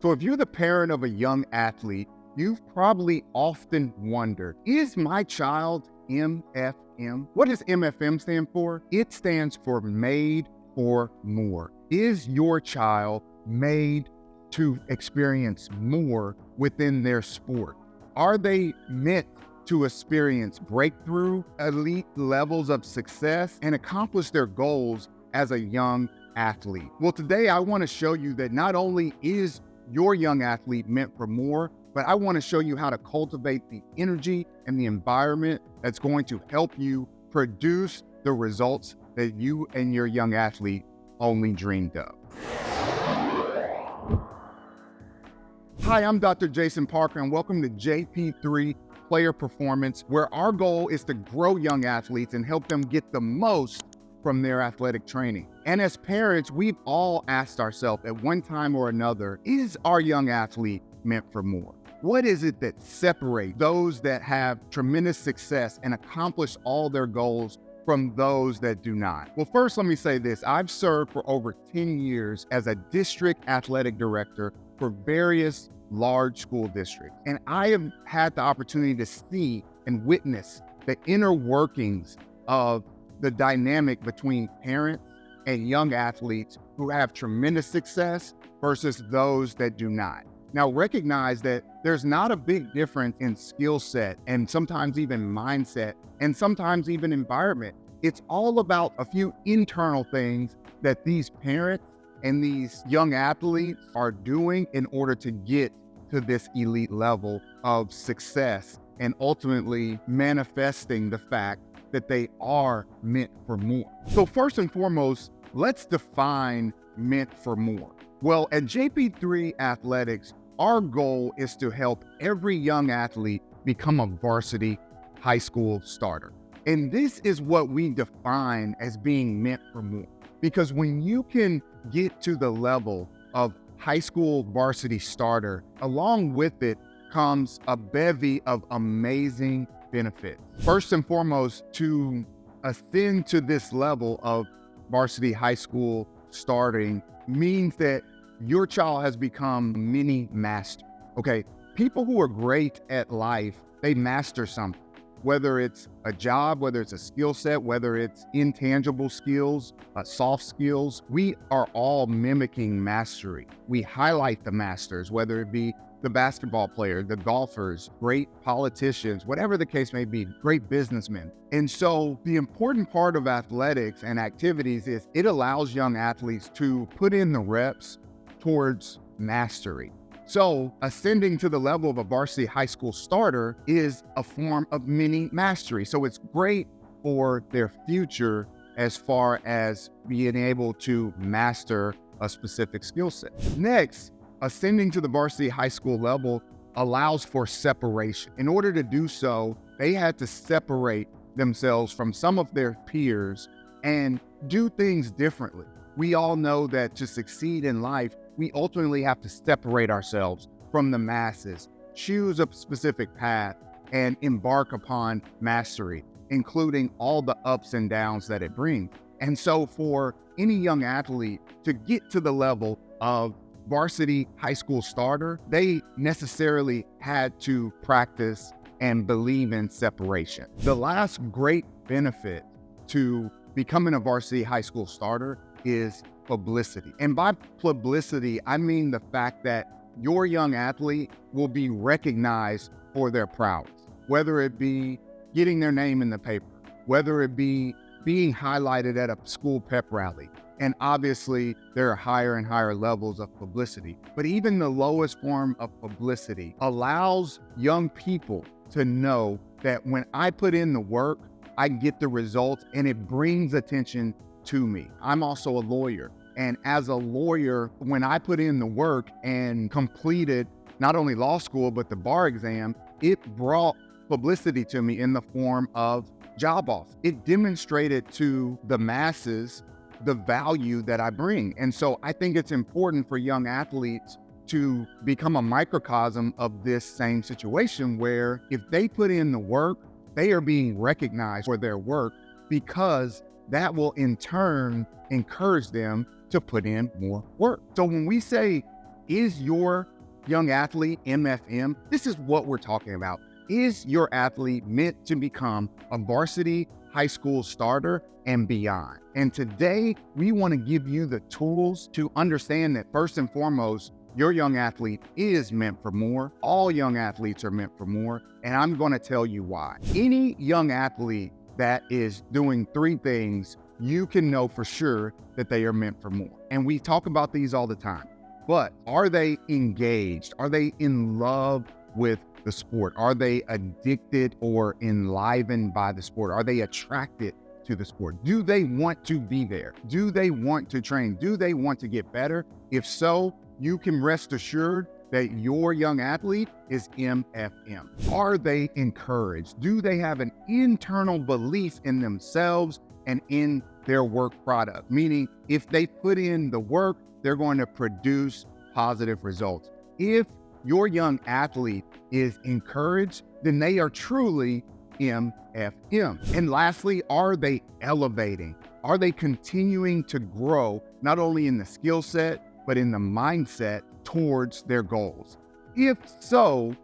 So if you're the parent of a young athlete, you've probably often wondered, is my child MFM? What does MFM stand for? It stands for made for more. Is your child made to experience more within their sport? Are they meant to experience breakthrough, elite levels of success, and accomplish their goals as a young athlete? Well, today I want to show you that not only is your young athlete meant for more, but I want to show you how to cultivate the energy and the environment that's going to help you produce the results that you and your young athlete only dreamed of. Hi, I'm Dr. Jason Parker, and welcome to JP3 Player Performance, where our goal is to grow young athletes and help them get the most from their athletic training. And as parents, we've all asked ourselves at one time or another, is our young athlete meant for more? What is it that separates those that have tremendous success and accomplish all their goals from those that do not? Well, first, let me say this. I've served for over 10 years as a district athletic director for various large school districts. And I have had the opportunity to see and witness the inner workings of the dynamic between parents and young athletes who have tremendous success versus those that do not. Now, recognize that there's not a big difference in skill set and sometimes even mindset and sometimes even environment. It's all about a few internal things that these parents and these young athletes are doing in order to get to this elite level of success and ultimately manifesting the fact that they are meant for more. So first and foremost, let's define meant for more. Well, at JP3 Athletics, our goal is to help every young athlete become a varsity high school starter. And this is what we define as being meant for more. Because when you can get to the level of high school varsity starter, along with it comes a bevy of amazing benefits. First and foremost, to ascend to this level of varsity high school starting means that your child has become mini master. Okay, people who are great at life, they master something. Whether it's a job, whether it's a skill set, whether it's intangible skills, soft skills, we are all mimicking mastery. We highlight the masters, whether it be the basketball player, the golfers, great politicians, whatever the case may be, great businessmen. And so the important part of athletics and activities is it allows young athletes to put in the reps towards mastery. So ascending to the level of a varsity high school starter is a form of mini mastery. So it's great for their future as far as being able to master a specific skill set. Next, ascending to the varsity high school level allows for separation. In order to do so, they had to separate themselves from some of their peers and do things differently. We all know that to succeed in life, we ultimately have to separate ourselves from the masses, choose a specific path, and embark upon mastery, including all the ups and downs that it brings. And so for any young athlete to get to the level of varsity high school starter, they necessarily had to practice and believe in separation. The last great benefit to becoming a varsity high school starter is publicity. And by publicity, I mean the fact that your young athlete will be recognized for their prowess, whether it be getting their name in the paper, whether it be being highlighted at a school pep rally. And obviously, there are higher and higher levels of publicity. But even the lowest form of publicity allows young people to know that when I put in the work, I get the results, and it brings attention to me. I'm also a lawyer. And as a lawyer, when I put in the work and completed not only law school, but the bar exam, it brought publicity to me in the form of job offers. It demonstrated to the masses the value that I bring. And so I think it's important for young athletes to become a microcosm of this same situation where if they put in the work, they are being recognized for their work because that will in turn encourage them to put in more work. So when we say Is your young athlete MFM? This is what we're talking about. Is your athlete meant to become a varsity high school starter and beyond? And today, we want to give you the tools to understand that first and foremost, your young athlete is meant for more. All young athletes are meant for more. And I'm going to tell you why. Any young athlete that is doing three things, you can know for sure that they are meant for more. And we talk about these all the time. But are they engaged? Are they in love with the sport? Are they addicted or enlivened by the sport? Are they attracted to the sport? Do they want to be there? Do they want to train? Do they want to get better? If so, you can rest assured that your young athlete is MFM. Are they encouraged? Do they have an internal belief in themselves and in their work product? Meaning, if they put in the work, they're going to produce positive results. If your young athlete is encouraged, then they are truly MFM. And lastly, are they elevating? Are they continuing to grow, not only in the skill set, but in the mindset towards their goals? If so,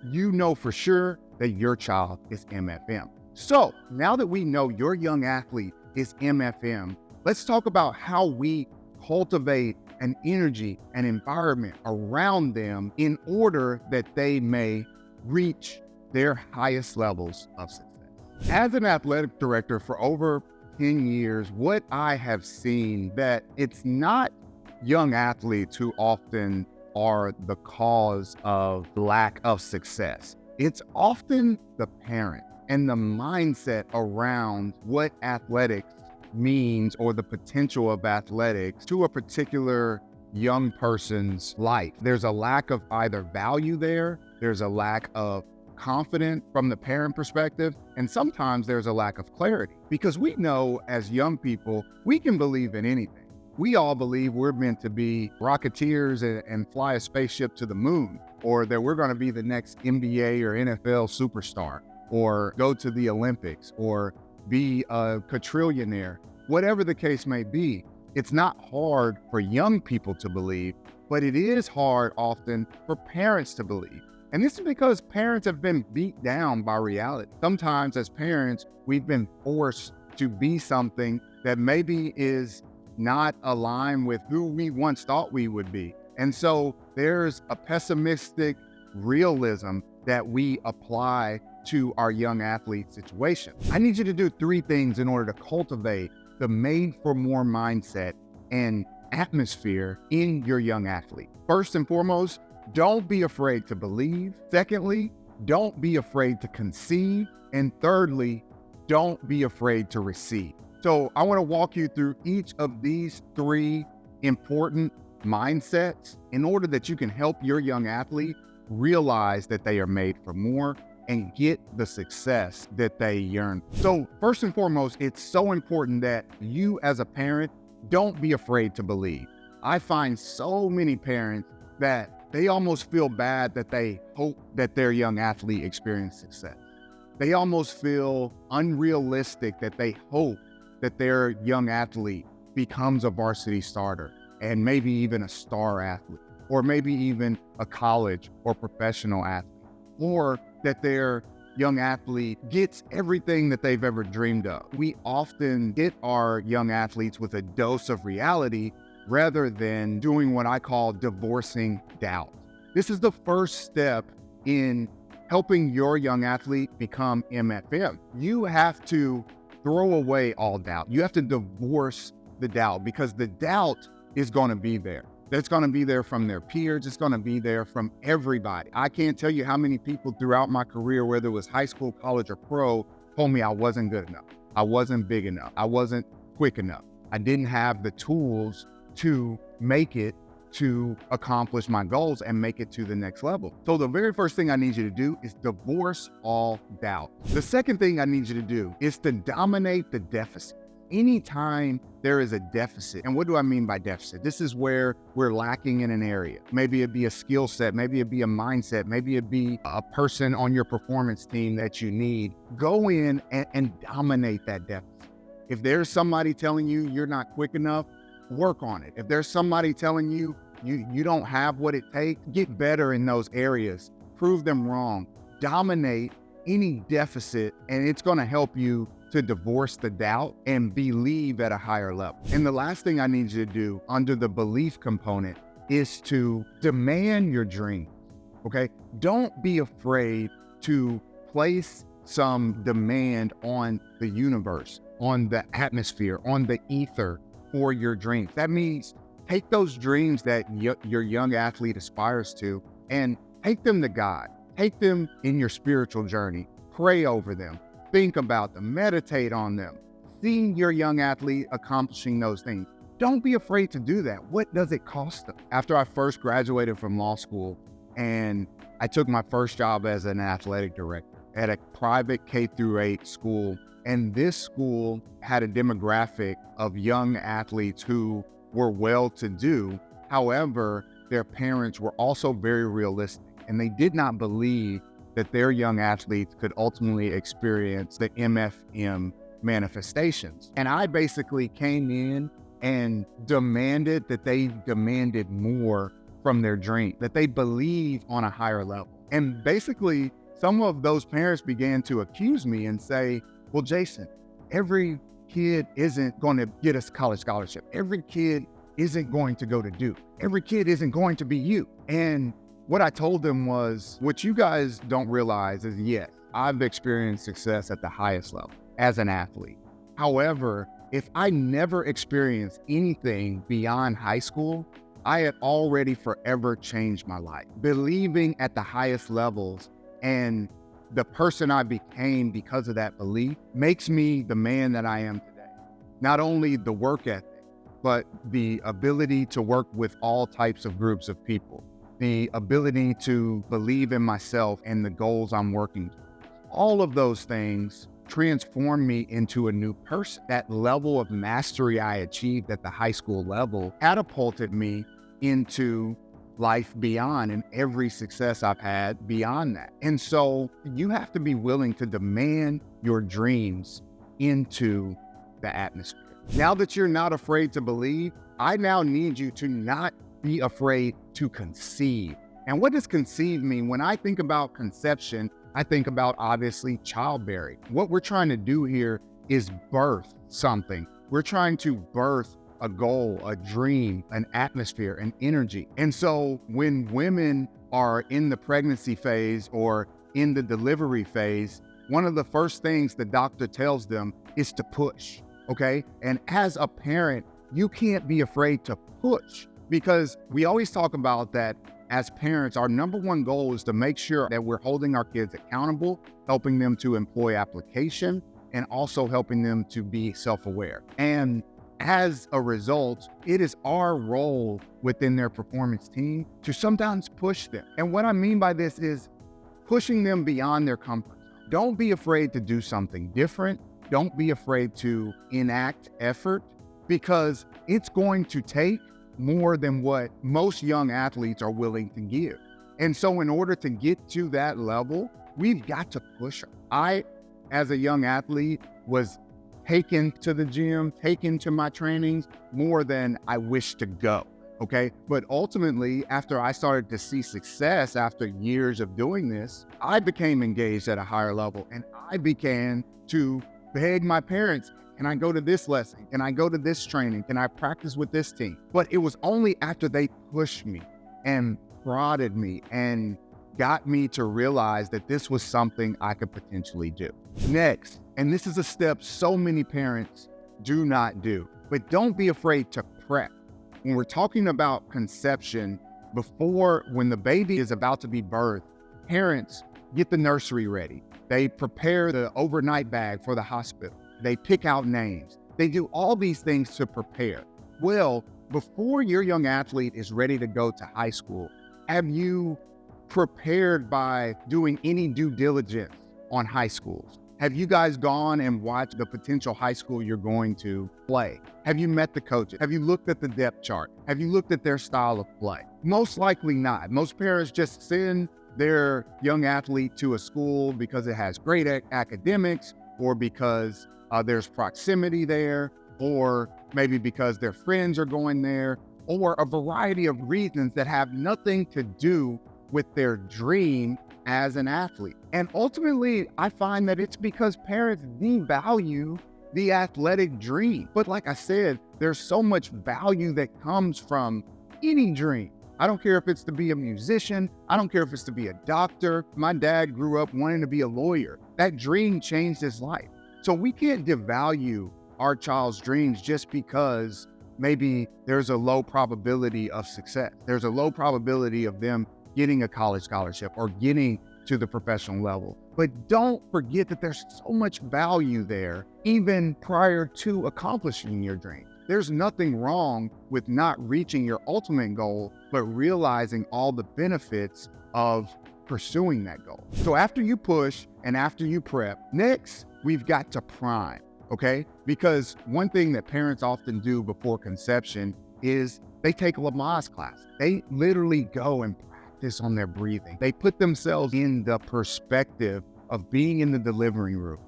you know for sure that your child is MFM. So now that we know your young athlete is MFM, let's talk about how we cultivate an energy and environment around them in order that they may reach their highest levels of success. As an athletic director for over 10 years, what I have seen that it's not young athletes who often are the cause of lack of success. It's often the parent and the mindset around what athletics means or the potential of athletics to a particular young person's life. There's a lack of either value there, there's a lack of confidence from the parent perspective, and sometimes there's a lack of clarity. Because we know as young people, we can believe in anything. We all believe we're meant to be rocketeers and fly a spaceship to the moon, or that we're going to be the next NBA or NFL superstar, or go to the Olympics, or be a quadrillionaire. Whatever the case may be, it's not hard for young people to believe, but it is hard often for parents to believe. And this is because parents have been beat down by reality. Sometimes as parents, we've been forced to be something that maybe is not aligned with who we once thought we would be. And so there's a pessimistic realism that we apply to our young athlete situation. I need you to do three things in order to cultivate the made for more mindset and atmosphere in your young athlete. First and foremost, don't be afraid to believe. Secondly, don't be afraid to conceive. And thirdly, don't be afraid to receive. So I want to walk you through each of these three important mindsets in order that you can help your young athlete realize that they are made for more and get the success that they yearn. So first and foremost, it's so important that you as a parent, don't be afraid to believe. I find so many parents that they almost feel bad that they hope that their young athlete experiences success. They almost feel unrealistic that they hope that their young athlete becomes a varsity starter and maybe even a star athlete, or maybe even a college or professional athlete, or that their young athlete gets everything that they've ever dreamed of. We often hit our young athletes with a dose of reality rather than doing what I call divorcing doubt. This is the first step in helping your young athlete become MFM. You have to throw away all doubt. You have to divorce the doubt, because the doubt is going to be there. That's going to be there from their peers. It's going to be there from everybody. I can't tell you how many people throughout my career, whether it was high school, college, or pro, told me I wasn't good enough. I wasn't big enough. I wasn't quick enough. I didn't have the tools to make it to accomplish my goals and make it to the next level. So the very first thing I need you to do is divorce all doubt. The second thing I need you to do is to dominate the deficit. Anytime there is a deficit, and what do I mean by deficit? This is where we're lacking in an area. Maybe it'd be a skill set, maybe it'd be a mindset, maybe it'd be a person on your performance team that you need. Go in and dominate that deficit. If there's somebody telling you you're not quick enough, work on it. If there's somebody telling you you don't have what it takes, get better in those areas, prove them wrong, dominate any deficit, and it's going to help you to divorce the doubt and believe at a higher level. And the last thing I need you to do under the belief component is to demand your dream, okay? Don't be afraid to place some demand on the universe, on the atmosphere, on the ether for your dreams. That means take those dreams that your young athlete aspires to and take them to God. Take them in your spiritual journey. Pray over them. Think about them. Meditate on them. See your young athlete accomplishing those things. Don't be afraid to do that. What does it cost them? After I first graduated from law school and I took my first job as an athletic director at a private K-8 school, and this school had a demographic of young athletes who were well-to-do. However, their parents were also very realistic, and they did not believe that their young athletes could ultimately experience the MFM manifestations. And I basically came in and demanded that they demanded more from their dream, that they believe on a higher level. And basically, some of those parents began to accuse me and say, well, Jason, every kid isn't going to get a college scholarship. Every kid isn't going to go to Duke. Every kid isn't going to be you. And what I told them was, what you guys don't realize is, yes, I've experienced success at the highest level as an athlete. However, if I never experienced anything beyond high school, I had already forever changed my life. Believing at the highest levels and the person I became because of that belief makes me the man that I am today. Not only the work ethic, but the ability to work with all types of groups of people, the ability to believe in myself and the goals I'm working towards. All of those things transformed me into a new person. That level of mastery I achieved at the high school level catapulted me into life beyond and every success I've had beyond that. And so you have to be willing to demand your dreams into the atmosphere. Now that you're not afraid to believe, I now need you to not be afraid to conceive. And what does conceive mean? When I think about conception, I think about obviously childbearing. What we're trying to do here is birth something. We're trying to birth a goal, a dream, an atmosphere, an energy. And so when women are in the pregnancy phase or in the delivery phase, one of the first things the doctor tells them is to push, okay? And as a parent, you can't be afraid to push, because we always talk about that as parents, our number one goal is to make sure that we're holding our kids accountable, helping them to employ application, and also helping them to be self-aware. And as a result, it is our role within their performance team to sometimes push them. And what I mean by this is pushing them beyond their comfort zone. Don't be afraid to do something different. Don't be afraid to enact effort, because it's going to take more than what most young athletes are willing to give. And so in order to get to that level, we've got to push them. I, as a young athlete, was taken to the gym, taken to my trainings more than I wish to go, okay? But ultimately, after I started to see success after years of doing this, I became engaged at a higher level, and I began to beg my parents, can I go to this lesson? Can I go to this training? Can I practice with this team? But it was only after they pushed me and prodded me and got me to realize that this was something I could potentially do. Next, and this is a step so many parents do not do, but don't be afraid to prep. When we're talking about conception, when the baby is about to be birthed, parents get the nursery ready. They prepare the overnight bag for the hospital. They pick out names. They do all these things to prepare. Well, before your young athlete is ready to go to high school, have you prepared by doing any due diligence on high schools? Have you guys gone and watched the potential high school you're going to play? Have you met the coaches? Have you looked at the depth chart? Have you looked at their style of play? Most likely not. Most parents just send their young athlete to a school because it has great academics, or because there's proximity there, or maybe because their friends are going there, or a variety of reasons that have nothing to do with their dream as an athlete. And ultimately, I find that it's because parents devalue the athletic dream. But like I said, there's so much value that comes from any dream. I don't care if it's to be a musician. I don't care if it's to be a doctor. My dad grew up wanting to be a lawyer. That dream changed his life. So we can't devalue our child's dreams just because maybe there's a low probability of success. There's a low probability of them getting a college scholarship or getting to the professional level. But don't forget that there's so much value there, even prior to accomplishing your dream. There's nothing wrong with not reaching your ultimate goal, but realizing all the benefits of pursuing that goal. So after you push and after you prep, next, we've got to prime, okay? Because one thing that parents often do before conception is they take a Lamaze class. They literally go and practice on their breathing. They put themselves in the perspective of being in the delivery room,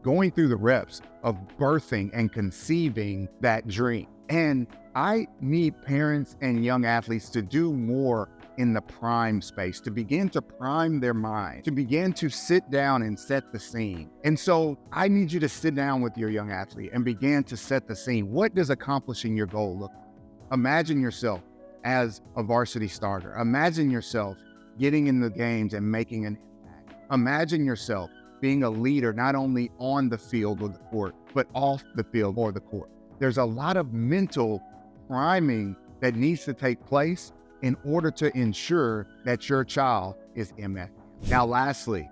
going through the reps of birthing and conceiving that dream. And I need parents and young athletes to do more in the prime space, to begin to prime their mind, to begin to sit down and set the scene. And so I need you to sit down with your young athlete and begin to set the scene. What does accomplishing your goal look like? Imagine yourself as a varsity starter. Imagine yourself getting in the games and making an impact. Imagine yourself being a leader, not only on the field or the court, but off the field or the court. There's a lot of mental priming that needs to take place in order to ensure that your child is MF. Now, lastly,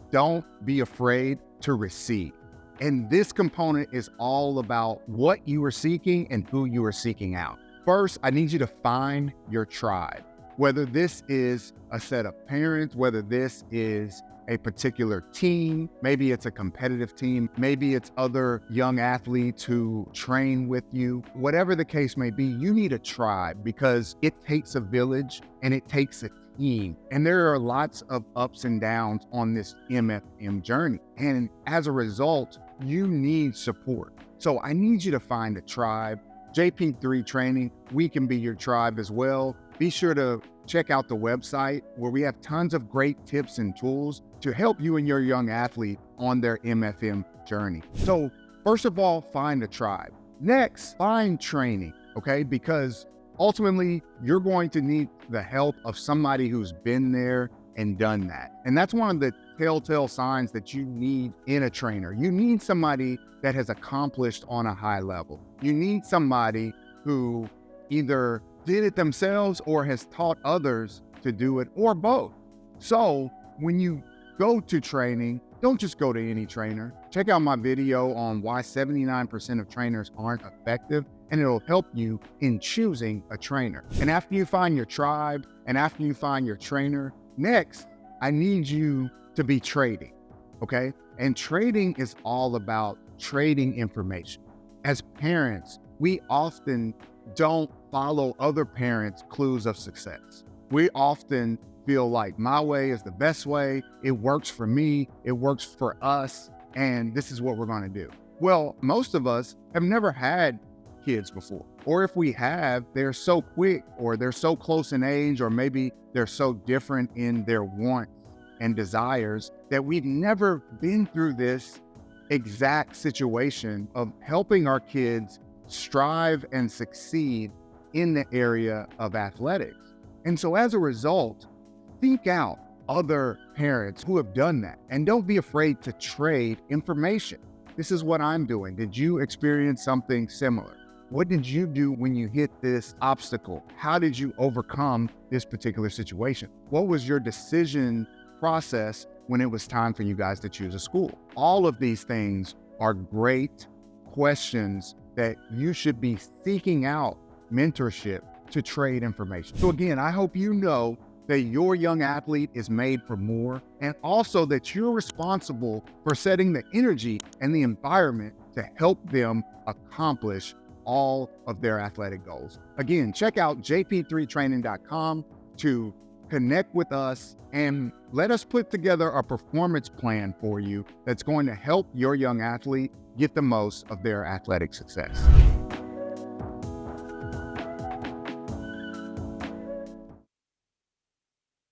don't be afraid to receive. And this component is all about what you are seeking and who you are seeking out. First, I need you to find your tribe, whether this is a set of parents, whether this is a particular team, maybe it's a competitive team, maybe it's other young athletes who train with you. Whatever the case may be, you need a tribe because it takes a village and it takes a team. And there are lots of ups and downs on this MFM journey. And as a result, you need support. So I need you to find a tribe. JP3 Training, we can be your tribe as well. Be sure to check out the website where we have tons of great tips and tools to help you and your young athlete on their MFM journey. So first of all, find a tribe. Next, find training, okay? Because ultimately, you're going to need the help of somebody who's been there and done that. And that's one of the telltale signs that you need in a trainer. You need somebody that has accomplished on a high level. You need somebody who either did it themselves or has taught others to do it, or both. So when you go to training, don't just go to any trainer. Check out my video on why 79% of trainers aren't effective, and it'll help you in choosing a trainer. And after you find your tribe and after you find your trainer, next, I need you to be trading, okay? And trading is all about trading information. As parents, we often don't follow other parents' clues of success. We often feel like my way is the best way. It works for me. It works for us. And this is what we're going to do. Well, most of us have never had kids before. Or if we have, they're so quick or they're so close in age, or maybe they're so different in their wants and desires that we've never been through this exact situation of helping our kids strive and succeed in the area of athletics. And so as a result, seek out other parents who have done that, and don't be afraid to trade information. This is what I'm doing. Did you experience something similar? What did you do when you hit this obstacle? How did you overcome this particular situation? What was your decision process when it was time for you guys to choose a school? All of these things are great questions that you should be seeking out mentorship to trade information. So again, I hope you know that your young athlete is made for more, and also that you're responsible for setting the energy and the environment to help them accomplish all of their athletic goals. Again, check out jp3training.com to connect with us and let us put together a performance plan for you that's going to help your young athlete get the most of their athletic success.